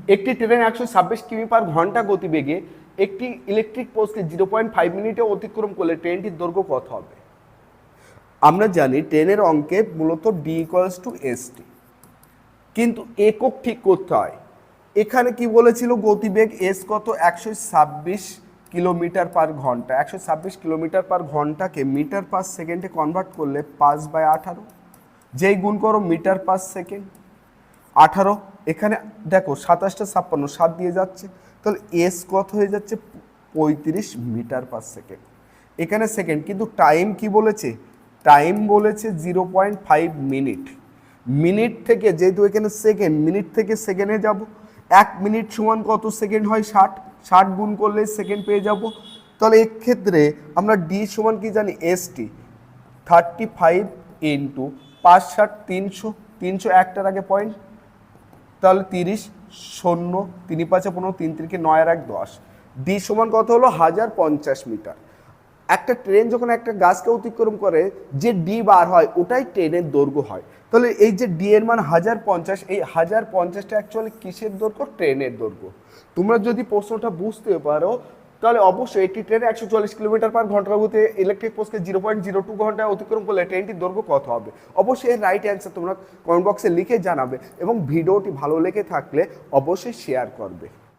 একটি ট্রেন 126 কিমি পার ঘন্টা গতিবেগে একটি ইলেকট্রিক পোস্টকে 0.5 মিনিটে অতিক্রম করলে ট্রেনটির দৈর্ঘ্য কত হবে? আমরা জানি ট্রেনের অঙ্কে মূলত ডি ইকুয়ালস টু এসটি, কিন্তু একক ঠিক করতে হয়। এখানে কি বলেছিল, গতিবেগ এস কত, 126 কিলোমিটার পার ঘন্টা। 126 কিলোমিটার পার ঘন্টাকে মিটার পার সেকেন্ডে কনভার্ট করলে 5/18, যেই গুণ করো মিটার পার সেকেন্ড 18, এখানে দেখো 27টা 56, 7 দিয়ে যাচ্ছে, তাহলে এস কত হয়ে যাচ্ছে, 35 মিটার পার সেকেন্ড। এখানে সেকেন্ড, কিন্তু টাইম কি বলেছে, টাইম বলেছে 0.5 মিনিট। মিনিট থেকে, যেহেতু এখানে সেকেন্ড, মিনিট থেকে সেকেন্ডে যাব, 1 মিনিট সমান কত সেকেন্ড হয়, 60, 60 গুণ করলে সেকেন্ড পেয়ে যাব। তাহলে এক্ষেত্রে আমরা ডি সমান কি জানি, এসটি 35 ইন্টু 5 60 300, 300 একটার আগে পয়েন্ট, তাহলে 30, 0 3 5 15, 3 3 9 আর 1 10, ডি সমান কত হলো, 1050 মিটার। একটা ট্রেন যখন একটা গাছকে অতিক্রম করে যে ডি বার হয় ওটাই ট্রেনের দৈর্ঘ্য হয়। তাহলে এই যে ডি এর মান 1050, এই 1050টা অ্যাকচুয়ালি কিসের দৈর্ঘ্য, ট্রেনের দৈর্ঘ্য। তোমরা যদি প্রশ্নটা বুঝতে পারো তাহলে অবশ্যই একটি ট্রেনে 140 কিলোমিটার পার ঘন্টার গতিতে ইলেকট্রিক পোস্টকে 0.02 ঘন্টায় অতিক্রম করলে ট্রেনটির দৈর্ঘ্য কত হবে? অবশ্যই এর রাইট অ্যান্সার তোমরা কমেন্ট বক্সে লিখে জানাবে এবং ভিডিওটি ভালো লেগে থাকলে অবশ্যই শেয়ার করবে।